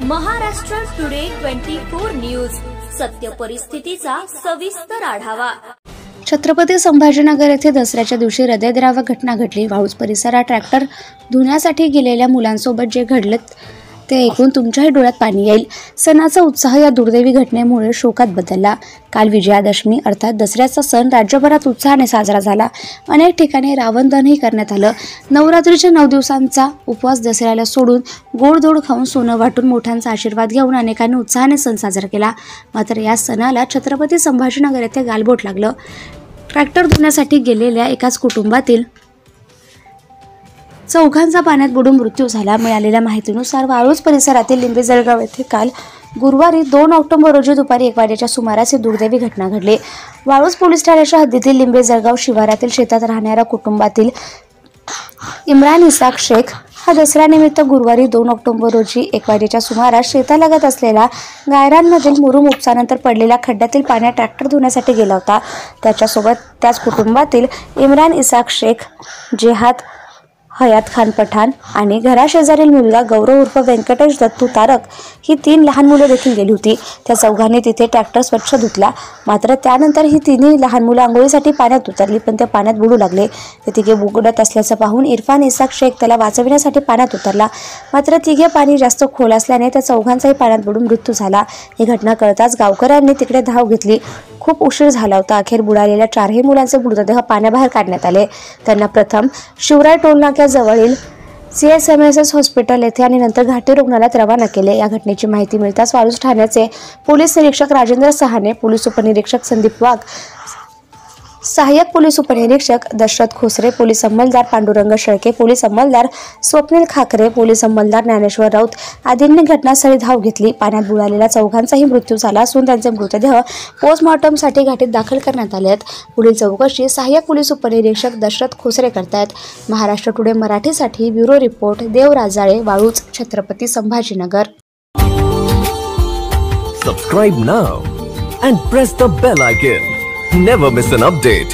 Maharashtra today 24 news, सत्य परिस्थितीचा सविस्तर आढावा। छत्रपती संभाजीनगर येथे दसऱ्याच्या दिवशी हृदयद्रावक घटना घडली। वाळूज परिसरात ट्रॅक्टर धुण्यासाठी गेलेल्या मुलांसोबत जे घडले ते ऐकून तुमच्याही डोळ्यात पाणी येईल। सणाचा उत्साह या दुर्दैवी घटनेमुळे शोकात बदलला। काल विजयादशमी अर्थात दसऱ्याचा सण राज्यभरात उत्साहाने साजरा झाला। अनेक ठिकाणी रावण दहनही करण्यात आलं। नवरात्रीच्या 9 दिवसांचा उपवास दसऱ्याला सोडून गोडधोड खाऊन सोनं वाटून मोठ्यांचा आशीर्वाद घेऊन अनेकांनी उत्साहाने सण साजरा केला। मात्र या सणाला छत्रपती संभाजीनगर येथे गालबोट लागलं। ट्रॅक्टर धुण्यासाठी गेलेल्या एकाच कुटुंबातील चौघांचा पाण्यात बुडून मृत्यू झाला। मिळालेल्या माहितीनुसार वाळूज परिसरातील लिंबे जळगाव येथे काल गुरुवारी 2 ऑक्टोबर रोजी दुपारी 1 वाजेच्या सुमारास ही दुर्दैवी घटना घडली। वाळूज पोलीस ठाण्याच्या हद्दीतील लिंबे जळगाव शिवारातील शेतात राहणाऱ्या कुटुंबातील इम्रान इसाक शेख हा दसऱ्यानिमित्त गुरुवारी 2 ऑक्टोबर रोजी 1 वाजेच्या सुमारास शेतालगत असलेल्या गायरांमधील मुरुम उपसानंतर पडलेल्या खड्ड्यातील पाण्यात ट्रॅक्टर धुण्यासाठी गेला होता। त्याच्यासोबत त्याच कुटुंबातील इम्रान इसाक शेख, जेहाद हयात खान पठाण आणि घराशेजारील मुलगा गौरव उर्फ व्यंकटेश दत्तू तारक ही 3 लहान मुले देखील गेली होती। त्या चौघांनी तिथे ट्रॅक्टर स्वच्छ धुतला। मात्र त्यानंतर ही 3 लहान मुलं आंघोळीसाठी पाण्यात उतरली, पण ते पाण्यात बुडू लागले। ते तिघे बुडत असल्याचं पाहून इरफान इसाक शेख त्याला वाचविण्यासाठी पाण्यात उतरला। मात्र तिघे पाणी जास्त खोल असल्याने त्या चौघांचाही पाण्यात बुडून मृत्यू झाला। ही घटना कळताच गावकऱ्यांनी तिकडे धाव घेतली। खूप उशीर झाला होता। अखेर बुडालेल्या 4ही मुलांचे मृतदेह पाण्याबाहेर काढण्यात आले। त्यांना प्रथम शिवराय टोलनाक्याजवळील CSMSS हॉस्पिटल येथे आणि नंतर घाटी रुग्णालयात रवाना केले। या घटनेची माहिती मिळताच वाळूज ठाण्याचे पोलीस निरीक्षक राजेंद्र सहाने, पोलीस उपनिरीक्षक संदीप वाघ, सहाय्यक पोलीस उपनिरीक्षक दशरथ खोसरे, पोलीस अंमलदार पांडुरंग शेळके, पोलीस अंमलदार स्वप्नील खाकरे, पोलीस अंमलदार ज्ञानेश्वर राऊत आदींनी घटनास्थळी धाव घेतली। पाण्यात बुडालेल्या चौघांचाही मृत्यू झाला असून त्यांचे मृतदेह पोस्टमॉर्टमसाठी घाटीत दाखल करण्यात आले आहेत। पुढील चौकशी सहाय्यक पोलीस उपनिरीक्षक दशरथ खोसरे करतायत। महाराष्ट्र टुडे मराठीसाठी bureau report Dev Rajale, Waluj, Chhatrapati Sambhajinagar. Subscribe now and press the bell icon. Never miss an update.